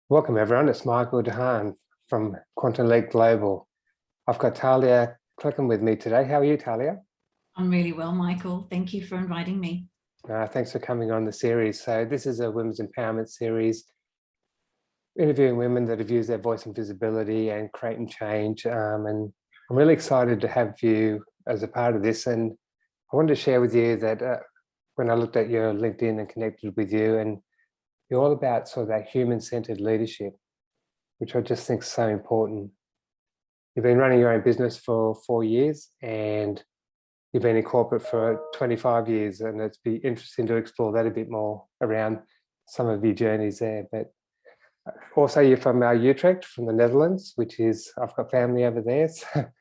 Welcome everyone, it's Michael Dehaan from Quantum Leap Global. I've got Thalia Kleckin with me today. How are you, Thalia? I'm really well, Michael. Thank you for inviting me. Thanks for coming on the series. So this is a women's empowerment series, interviewing women that have used their voice and visibility and creating change. And I'm really excited to have you as a part of this. And I wanted to share with you that when I looked at your LinkedIn and connected with you, and you're all about sort of that human-centered leadership, which I just think is so important. You've been running your own business for 4 years and you've been in corporate for 25 years, and it'd be interesting to explore that a bit more around some of your journeys there. But also you're from Utrecht, from the Netherlands, which is, I've got family over there, so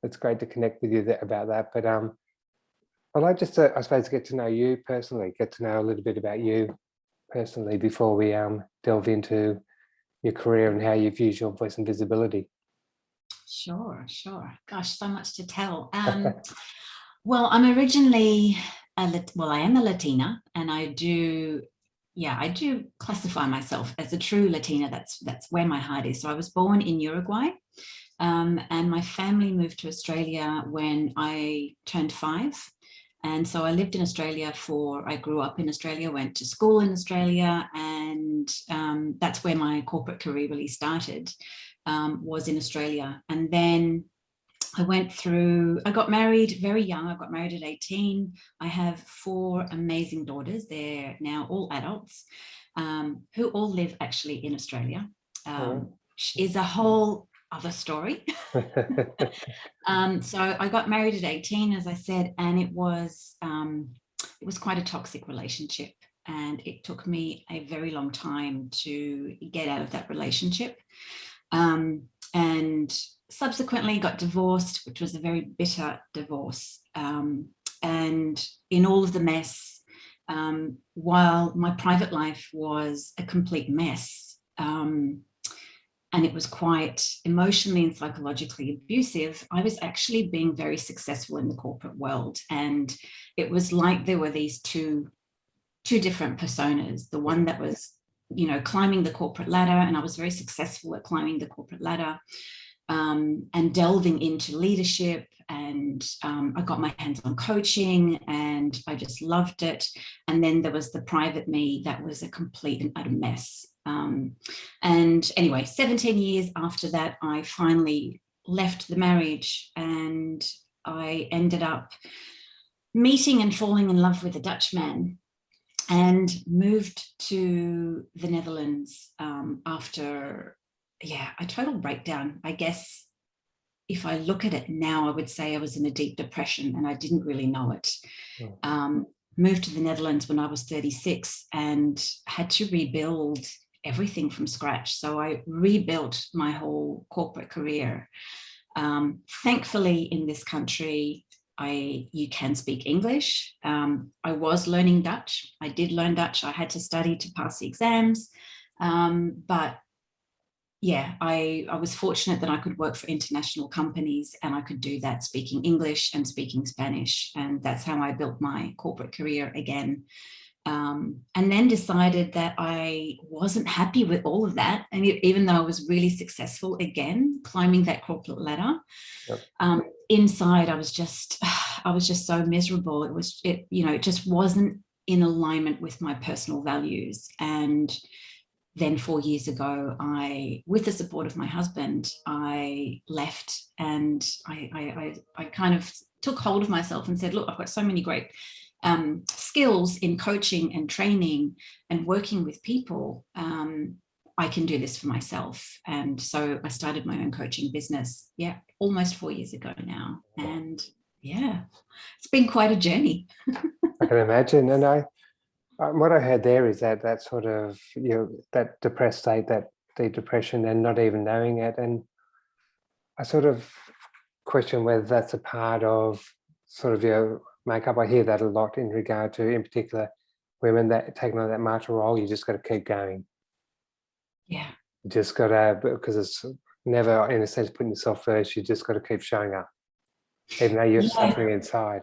it's great to connect with you about that. But I'd like just to, I suppose, get to know you personally, get to know a little bit about you personally before we delve into your career and how you've used your voice and visibility. Sure. Gosh, so much to tell. Well, I'm originally, I am a Latina, and I do classify myself as a true Latina. That's where my heart is. So I was born in Uruguay, and my family moved to Australia when I turned 5. And so I lived in Australia I grew up in Australia, went to school in Australia, and that's where my corporate career really started, was in Australia. And then I got married very young. I got married at 18. I have 4 amazing daughters. They're now all adults, who all live actually in Australia. Is a whole other story. So I got married at 18, as I said, and it was quite a toxic relationship, and it took me a very long time to get out of that relationship, and subsequently got divorced, which was a very bitter divorce, and in all of the mess, while my private life was a complete mess, and it was quite emotionally and psychologically abusive, I was actually being very successful in the corporate world. And it was like there were these two different personas. The one that was, climbing the corporate ladder, and I was very successful at climbing the corporate ladder, and delving into leadership. And I got my hands on coaching and I just loved it. And then there was the private me that was a complete and utter mess. And anyway, 17 years after that, I finally left the marriage, and I ended up meeting and falling in love with a Dutch man, and moved to the Netherlands after a total breakdown. I guess if I look at it now, I would say I was in a deep depression and I didn't really know it. Moved to the Netherlands when I was 36 and had to rebuild everything from scratch. So I rebuilt my whole corporate career. Thankfully, in this country, you can speak English. I was learning Dutch. I did learn Dutch. I had to study to pass the exams. But yeah, I was fortunate that I could work for international companies, and I could do that speaking English and speaking Spanish. And that's how I built my corporate career again. And then decided that I wasn't happy with all of that. And even though I was really successful again, climbing that corporate ladder, inside I was just so miserable. It just wasn't in alignment with my personal values. And then 4 years ago, with the support of my husband, I left, and I kind of took hold of myself and said, look, I've got so many great skills in coaching and training and working with people. I can do this for myself. And so I started my own coaching business, almost 4 years ago now. And it's been quite a journey. I can imagine. And what I heard there is that sort of, that depressed state, that deep depression, and not even knowing it. And I sort of question whether that's a part of sort of your makeup. I hear that a lot in regard to, in particular, women that taking on that martyr role. You just got to keep going. Yeah. You just got to, because it's never, in a sense, putting yourself first. You just got to keep showing up, even though you're suffering inside.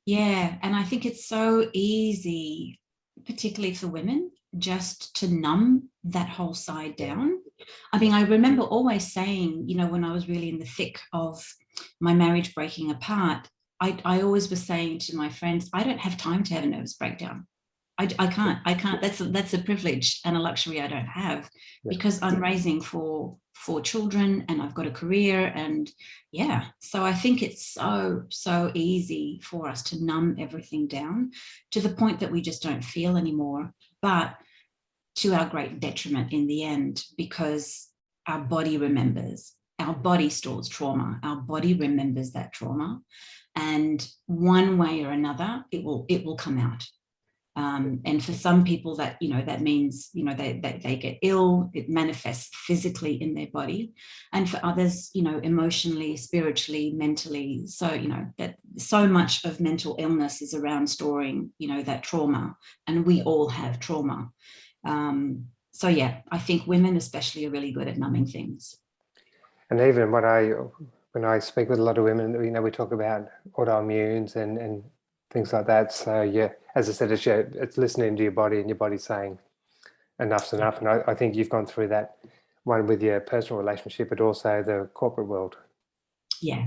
Yeah, and I think it's so easy, particularly for women, just to numb that whole side down. I mean, I remember always saying, you know, when I was really in the thick of my marriage breaking apart, I always was saying to my friends, I don't have time to have a nervous breakdown. I can't. That's a privilege and a luxury I don't have, because I'm raising four children and I've got a career, and yeah. So I think it's so easy for us to numb everything down to the point that we just don't feel anymore, but to our great detriment in the end, because our body remembers. Our body stores trauma. Our body remembers that trauma, and one way or another, it will come out. And for some people that, you know, that means, you know, they get ill, it manifests physically in their body. And for others, you know, emotionally, spiritually, mentally. So, you know, that so much of mental illness is around storing, you know, that trauma, and we all have trauma. So yeah, I think women especially are really good at numbing things. And even when I speak with a lot of women, you know, we talk about autoimmunes and things like that. So yeah, as I said, it's listening to your body, and your body saying enough's enough. And I think you've gone through that one with your personal relationship, but also the corporate world. Yeah.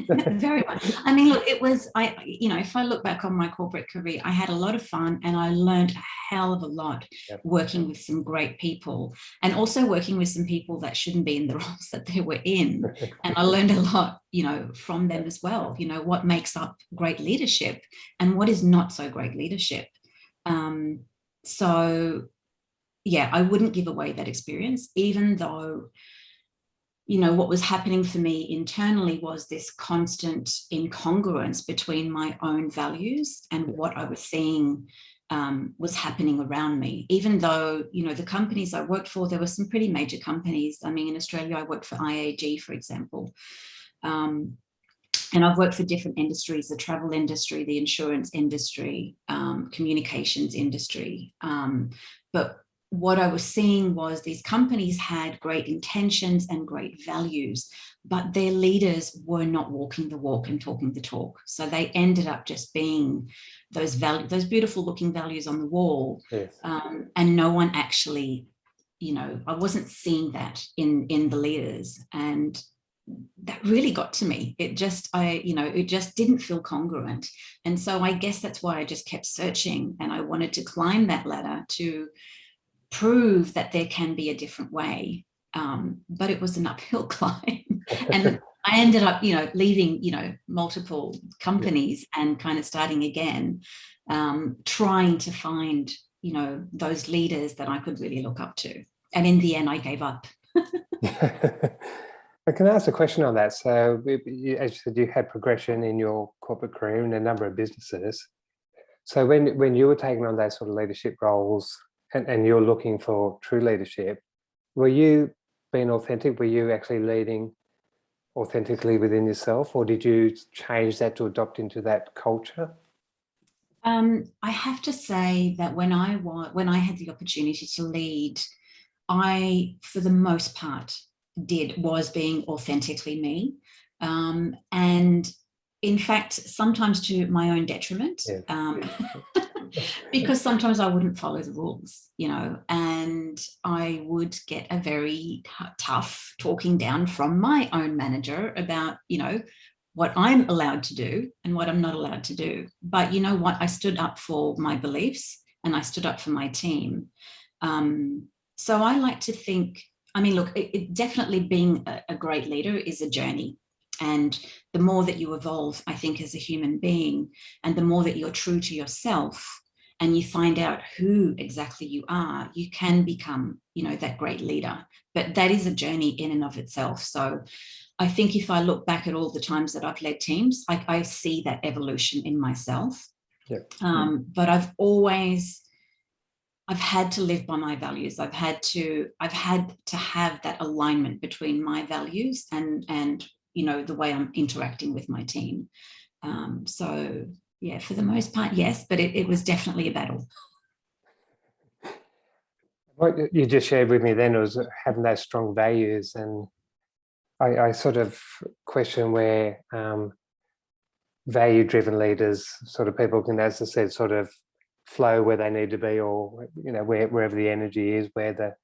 Very much. I mean, look, you know, if I look back on my corporate career, I had a lot of fun, and I learned a hell of a lot working with some great people, and also working with some people that shouldn't be in the roles that they were in. And I learned a lot, you know, from them as well, you know, what makes up great leadership and what is not so great leadership. So yeah, I wouldn't give away that experience, even though, you know, what was happening for me internally was this constant incongruence between my own values and what I was seeing was happening around me. Even though, you know, the companies I worked for, there were some pretty major companies. I mean, in Australia, I worked for IAG, for example. And I've worked for different industries, the travel industry, the insurance industry, communications industry. But what I was seeing was these companies had great intentions and great values, but their leaders were not walking the walk and talking the talk. So they ended up just being those beautiful looking values on the wall. Yes. And no one actually, you know, I wasn't seeing that in the leaders. And that really got to me. It just didn't feel congruent. And so I guess that's why I just kept searching, and I wanted to climb that ladder to prove that there can be a different way. But it was an uphill climb. And I ended up, you know, leaving, you know, multiple companies and kind of starting again, trying to find, you know, those leaders that I could really look up to. And in the end, I gave up. I can ask a question on that. So as you said, you had progression in your corporate career in a number of businesses. So when you were taking on those sort of leadership roles, and you're looking for true leadership, were you being authentic? Were you actually leading authentically within yourself, or did you change that to adopt into that culture? I have to say that when I had the opportunity to lead, I, for the most part, was being authentically me. And in fact, sometimes to my own detriment. Because sometimes I wouldn't follow the rules, you know, and I would get a very tough talking down from my own manager about, you know, what I'm allowed to do and what I'm not allowed to do. But you know what? I stood up for my beliefs, and I stood up for my team. So I like to think, I mean, look, it definitely being a great leader is a journey. And the more that you evolve, I think, as a human being, and the more that you're true to yourself and you find out who exactly you are, you can become, you know, that great leader. But that is a journey in and of itself. So I think if I look back at all the times that I've led teams, I see that evolution in myself. But I've had to live by my values. I've had to have that alignment between my values and you know, the way I'm interacting with my team. So yeah, for the most part, yes, but it was definitely a battle. What you just shared with me then was having those strong values, and I sort of question where value-driven leaders, sort of people can, as I said, sort of flow where they need to be, or wherever the energy is, where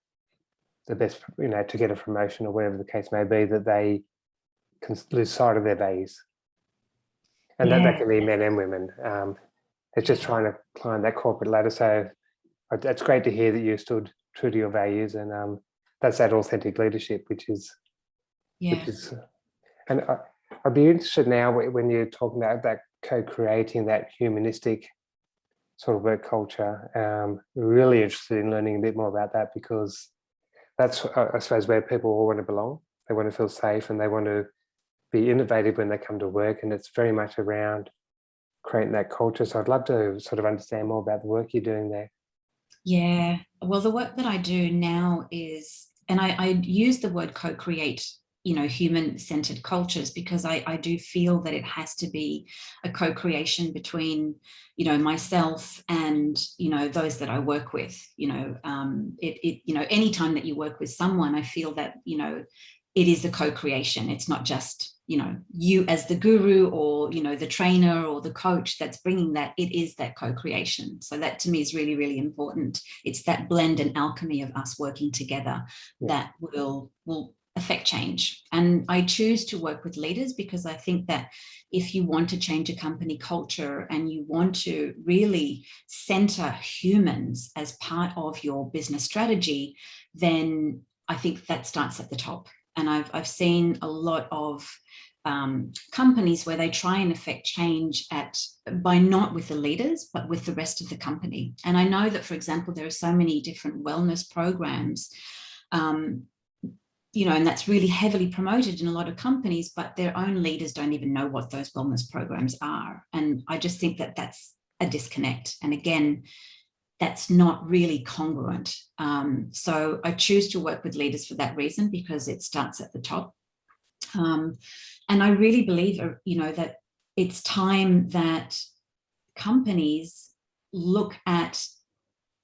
the best, to get a promotion or whatever the case may be, that they can lose sight of their values. And that can be men and women. It's just trying to climb that corporate ladder. So it's great to hear that you stood true to your values, and that's that authentic leadership, which is, and I'd be interested now when you're talking about that co-creating that humanistic sort of work culture. Really interested in learning a bit more about that, because that's, I suppose, where people all want to belong. They want to feel safe and they want to be innovative when they come to work, and it's very much around creating that culture. So I'd love to sort of understand more about the work you're doing there. Yeah, well, the work that I do now is, and I use the word co-create, human-centered cultures, because I do feel that it has to be a co-creation between, myself and, those that I work with. Anytime that you work with someone, I feel that, it is a co-creation. It's not just, you as the guru or, the trainer or the coach that's bringing that. It is that co-creation. So that to me is really, really important. It's that blend and alchemy of us working together that will affect change. And I choose to work with leaders because I think that if you want to change a company culture and you want to really center humans as part of your business strategy, then I think that starts at the top. And I've seen a lot of companies where they try and affect change by not with the leaders, but with the rest of the company. And I know that, for example, there are so many different wellness programs, and that's really heavily promoted in a lot of companies, but their own leaders don't even know what those wellness programs are. And I just think that that's a disconnect. And again, that's not really congruent. So I choose to work with leaders for that reason, because it starts at the top. And I really believe, that it's time that companies look at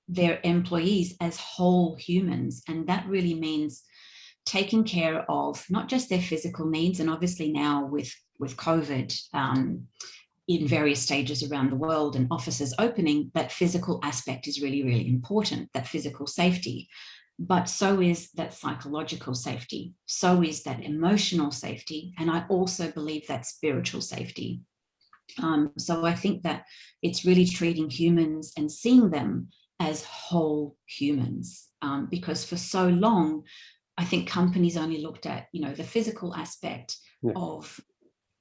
their employees as whole humans. And that really means taking care of not just their physical needs, and obviously now with COVID, in various stages around the world and offices opening, that physical aspect is really, really important, that physical safety. But so is that psychological safety. So is that emotional safety. And I also believe that spiritual safety. So I think that it's really treating humans and seeing them as whole humans, because for so long, I think companies only looked at, the physical aspect of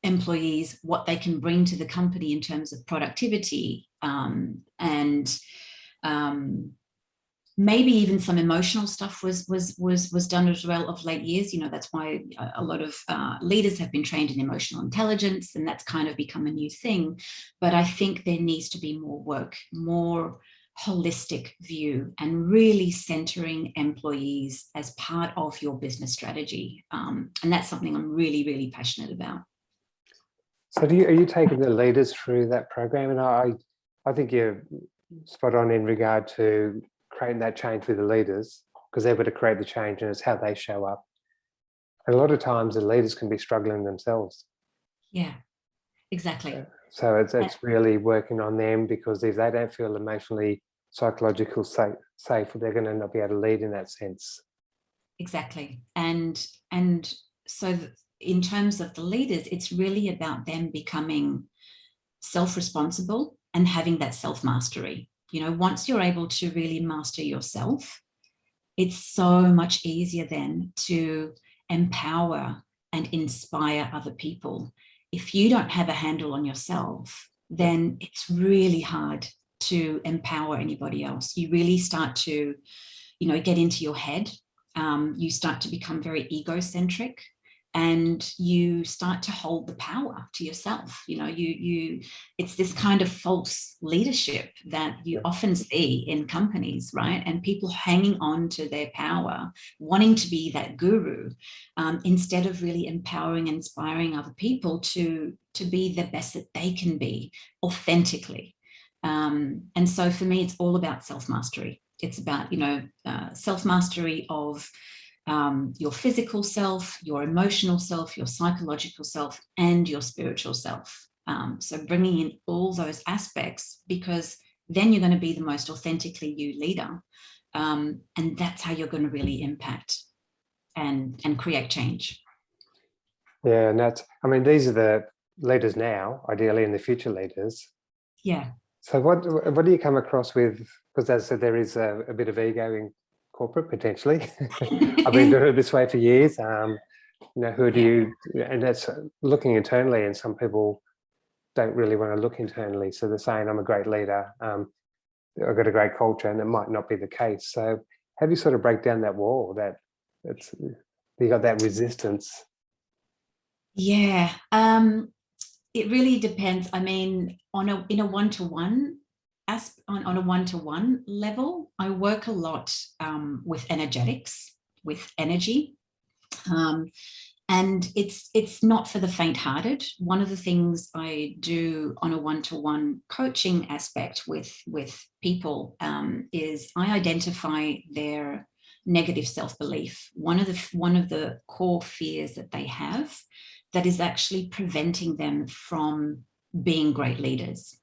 employees, what they can bring to the company in terms of productivity, and maybe even some emotional stuff was done as well of late years. That's why a lot of leaders have been trained in emotional intelligence, and that's kind of become a new thing. But I think there needs to be more work, more holistic view, and really centering employees as part of your business strategy. And that's something I'm really, really passionate about. So are you taking the leaders through that program? And I think you're spot on in regard to creating that change with the leaders, because they're able to create the change and it's how they show up. And a lot of times the leaders can be struggling themselves. Yeah, exactly. So it's really working on them, because if they don't feel emotionally, psychological safe, they're going to not be able to lead in that sense. Exactly. And so in terms of the leaders, it's really about them becoming self-responsible and having that self-mastery. Once you're able to really master yourself, it's so much easier then to empower and inspire other people. If you don't have a handle on yourself, then it's really hard to empower anybody else. You really start to, get into your head. You start to become very egocentric, and you start to hold the power to yourself. It's this kind of false leadership that you often see in companies, right? And people hanging on to their power, wanting to be that guru, instead of really empowering and inspiring other people to be the best that they can be authentically. And so for me, it's all about self-mastery. It's about, self-mastery of your physical self, your emotional self, your psychological self, and your spiritual self. So bringing in all those aspects, because then you're going to be the most authentically you leader. And that's how you're going to really impact and create change. Yeah, and that's, I mean, these are the leaders now, ideally, and the future leaders. Yeah. So what do you come across with? Because as I said, there is a bit of ego in corporate, potentially. I've been doing it this way for years. Who do you, and that's looking internally, and some people don't really want to look internally. So they're saying, I'm a great leader, I've got a great culture, and it might not be the case. So how do you sort of break down that wall, you got that resistance? Yeah. It really depends. I mean, on a one-to-one on a one-to-one level, I work a lot with energetics, with energy. And it's not for the faint-hearted. One of the things I do on a one-to-one coaching aspect with people is I identify their negative self-belief. One of the core fears that they have that is actually preventing them from being great leaders.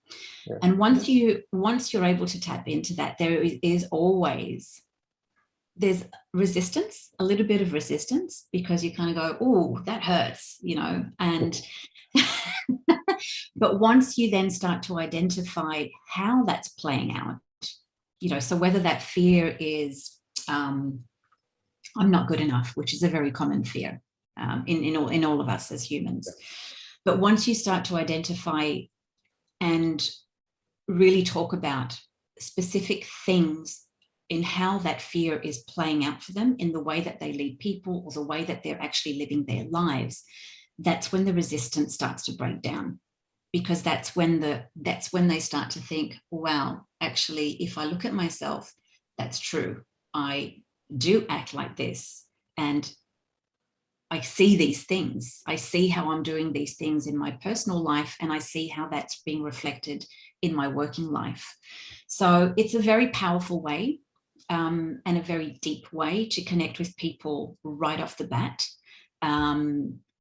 Yeah. And once you're able to tap into that, there's resistance, a little bit of resistance, because you kind of go, oh, that hurts, and but once you then start to identify how that's playing out, so whether that fear is I'm not good enough, which is a very common fear in all of us as humans. But once you start to identify and really talk about specific things in how that fear is playing out for them in the way that they lead people or the way that they're actually living their lives, that's when the resistance starts to break down. Because that's when they start to think, wow, actually, if I look at myself, that's true. I do act like this, and I see these things. I see how I'm doing these things in my personal life, and I see how that's being reflected in my working life. So it's a very powerful way and a very deep way to connect with people right off the bat.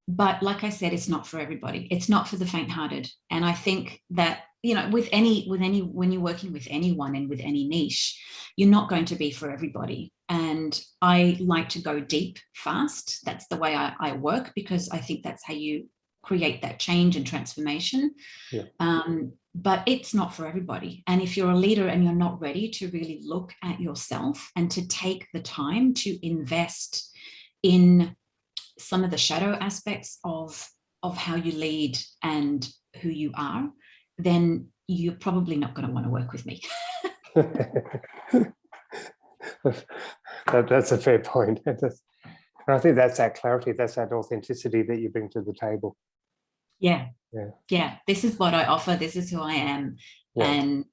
But like I said, it's not for everybody. It's not for the faint-hearted. And I think that, when you're working with anyone and with any niche, you're not going to be for everybody. And I like to go deep fast. That's the way I work, because I think that's how you create that change and transformation. Yeah. But it's not for everybody. And if you're a leader and you're not ready to really look at yourself and to take the time to invest in some of the shadow aspects of how you lead and who you are, then you're probably not going to want to work with me. That's a fair point. And I think that's that clarity, that's that authenticity that you bring to the table. Yeah. This is what I offer. This is who I am. Yeah. And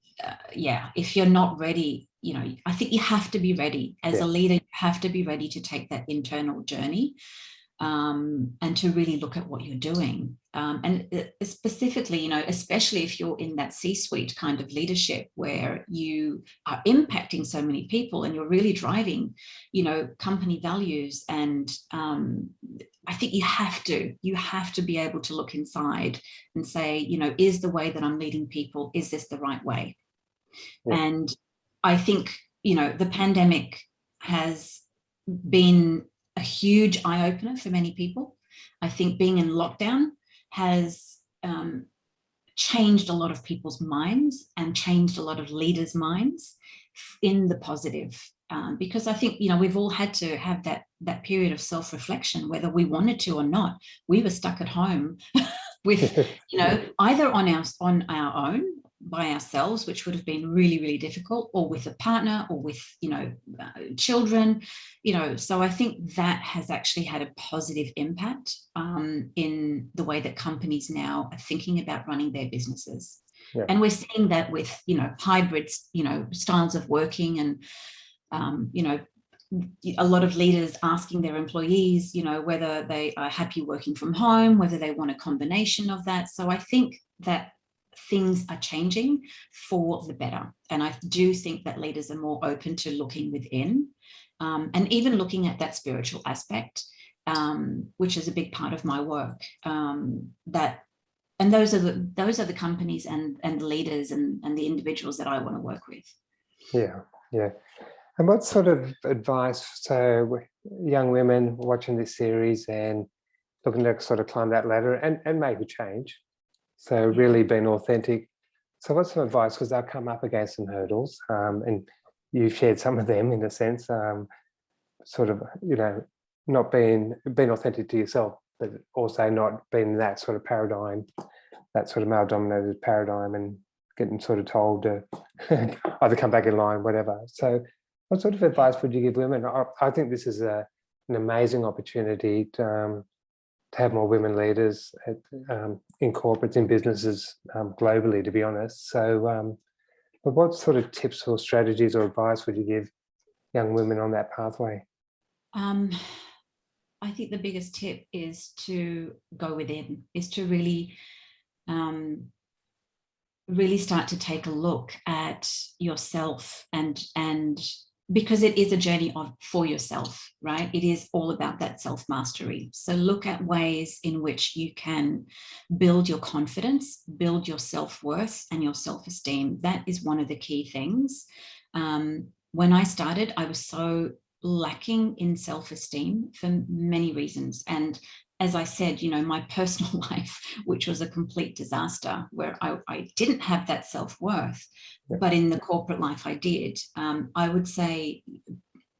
if you're not ready, I think you have to be ready as a leader. You have to be ready to take that internal journey. And to really look at what you're doing. And specifically, especially if you're in that C-suite kind of leadership where you are impacting so many people and you're really driving, company values. And I think you have to be able to look inside and say, is the way that I'm leading people, is this the right way? Yeah. And I think, the pandemic has been a huge eye-opener for many people. I think being in lockdown has changed a lot of people's minds and changed a lot of leaders' minds in the positive. Because I think, we've all had to have that period of self-reflection, whether we wanted to or not. We were stuck at home with, either on our own, by ourselves, which would have been really, really difficult, or with a partner, or with, children, so I think that has actually had a positive impact in the way that companies now are thinking about running their businesses. Yeah. And we're seeing that with, hybrids, styles of working, and, a lot of leaders asking their employees, whether they are happy working from home, whether they want a combination of that. So I think that things are changing for the better. And I do think that leaders are more open to looking within, and even looking at that spiritual aspect, which is a big part of my work, that and those are the companies and the leaders and the individuals that I want to work with. Yeah, yeah. And what sort of advice, so young women watching this series and looking to sort of climb that ladder and make a change, so really being authentic. So what's some advice, because they'll come up against some hurdles, and you've shared some of them in a sense, sort of, you know, not being authentic to yourself, but also not being that sort of paradigm, that sort of male-dominated paradigm, and getting sort of told to either come back in line, whatever. So what sort of advice would you give women? I think this is an amazing opportunity to have more women leaders in corporates, in businesses globally, to be honest. So, but what sort of tips or strategies or advice would you give young women on that pathway? I think the biggest tip is to go within, is to really really start to take a look at yourself, and because it is a journey for yourself, right? It is all about that self-mastery. So look at ways in which you can build your confidence, build your self-worth and your self-esteem. That is one of the key things. When I started, I was so lacking in self-esteem for many reasons. And as I said, you know, my personal life, which was a complete disaster, where I didn't have that self-worth, but in the corporate life I did. I would say,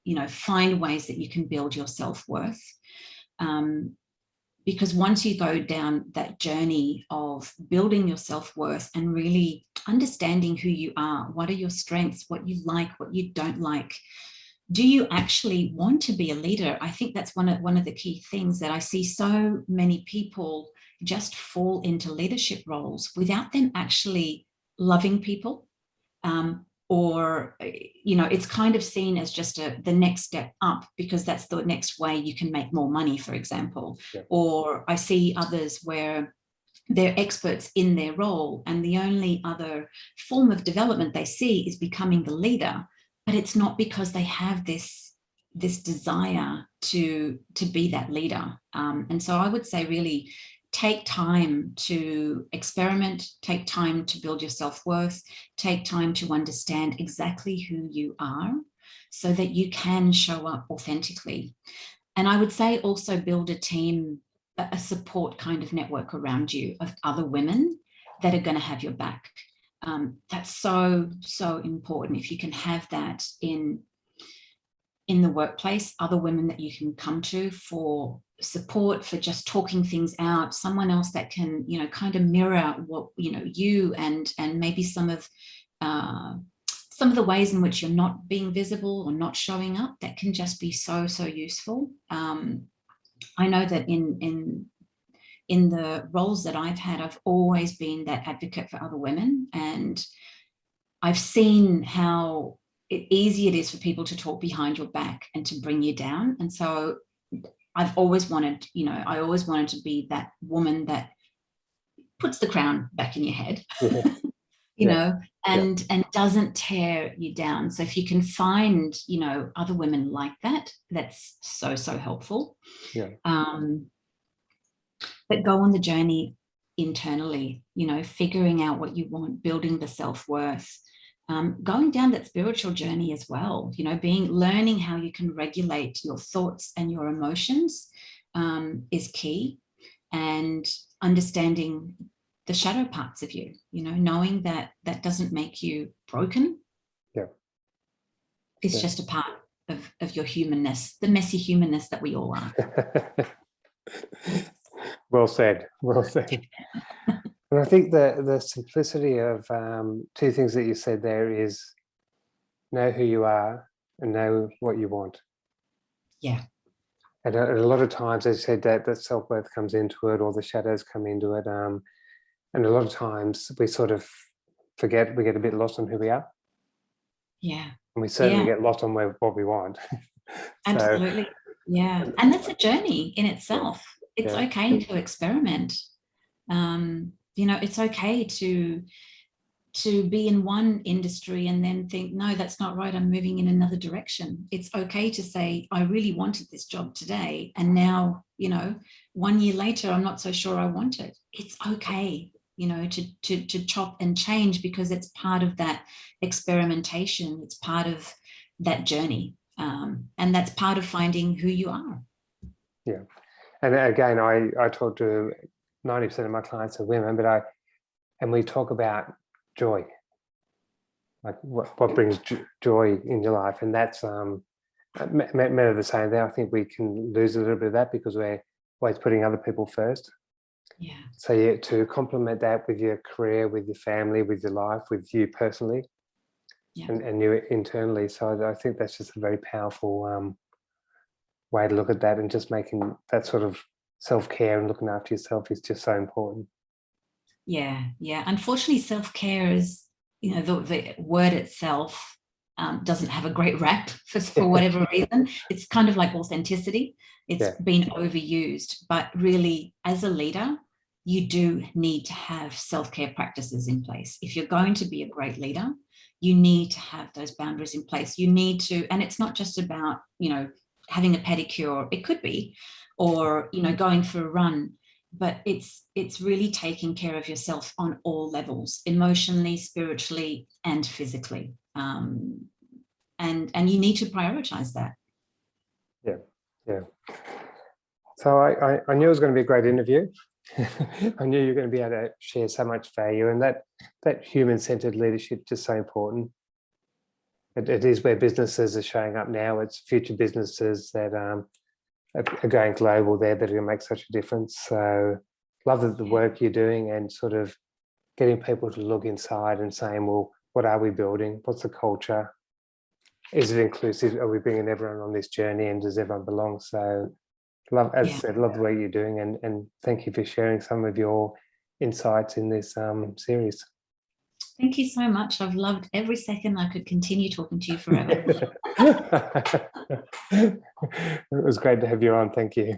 you know, find ways that you can build your self-worth. Because once you go down that journey of building your self-worth and really understanding who you are, what are your strengths, what you like, what you don't like, do you actually want to be a leader? I think that's one of the key things, that I see so many people just fall into leadership roles without them actually loving people, or, you know, it's kind of seen as just the next step up, because that's the next way you can make more money, for example. Yeah. Or I see others where they're experts in their role, and the only other form of development they see is becoming the leader. But it's not because they have this desire to be that leader. And so I would say really take time to experiment, take time to build your self-worth, take time to understand exactly who you are so that you can show up authentically. And I would say also build a team, a support kind of network around you of other women that are going to have your back. That's so important. If you can have that in the workplace, other women that you can come to for support, for just talking things out, someone else that can, you know, kind of mirror what, you know, you and maybe some of the ways in which you're not being visible or not showing up, that can just be so useful. I know that in the roles that I've had, I've always been that advocate for other women, and I've seen how easy it is for people to talk behind your back and to bring you down. And so I've always wanted, you know, I always wanted to be that woman that puts the crown back in your head, you know, and doesn't tear you down. So if you can find, you know, other women like that, that's so helpful. But go on the journey internally, you know, figuring out what you want, building the self-worth, going down that spiritual journey as well, you know, learning how you can regulate your thoughts and your emotions is key, and understanding the shadow parts of you, you know, knowing that doesn't make you broken. It's just a part of your humanness, the messy humanness that we all are. Well said. And I think the simplicity of two things that you said there is know who you are and know what you want. Yeah. And a lot of times, as I said, that self-worth comes into it, or the shadows come into it. And a lot of times we sort of forget, we get a bit lost on who we are. Yeah. And we certainly get lost on what we want. Absolutely. Yeah. And that's a journey in itself. It's okay to experiment. You know, it's okay to to be in one industry and then think, no, that's not right, I'm moving in another direction. It's okay to say, I really wanted this job today, and now, 1 year later, I'm not so sure I want it. It's okay, to chop and change, because it's part of that experimentation. It's part of that journey. And that's part of finding who you are. Yeah. And again, I talk to 90% of my clients are women, and we talk about joy, like what brings joy in your life. And that's men are the same there. I think we can lose a little bit of that because we're always putting other people first. Yeah. So to complement that with your career, with your family, with your life, with you personally, and you internally. So I think that's just a very powerful way to look at that, and just making that sort of self-care and looking after yourself is just so important. Yeah. Unfortunately, self-care is, the word itself doesn't have a great rap for whatever reason. It's kind of like authenticity. It's been overused, but really, as a leader, you do need to have self-care practices in place. If you're going to be a great leader, you need to have those boundaries in place. You need to, and it's not just about, having a pedicure. It could be, or, going for a run, but it's really taking care of yourself on all levels, emotionally, spiritually, and physically. And you need to prioritize that. Yeah. So I knew it was going to be a great interview. I knew you were going to be able to share so much value, and that human-centered leadership is just so important. It is where businesses are showing up now. It's future businesses that are going global there that are going to make such a difference. So love the work you're doing, and sort of getting people to look inside and saying, well, what are we building? What's the culture? Is it inclusive? Are we bringing everyone on this journey, and does everyone belong? So love, as I said, love the work you're doing, and thank you for sharing some of your insights in this series. Thank you so much. I've loved every second. I could continue talking to you forever. It was great to have you on. Thank you.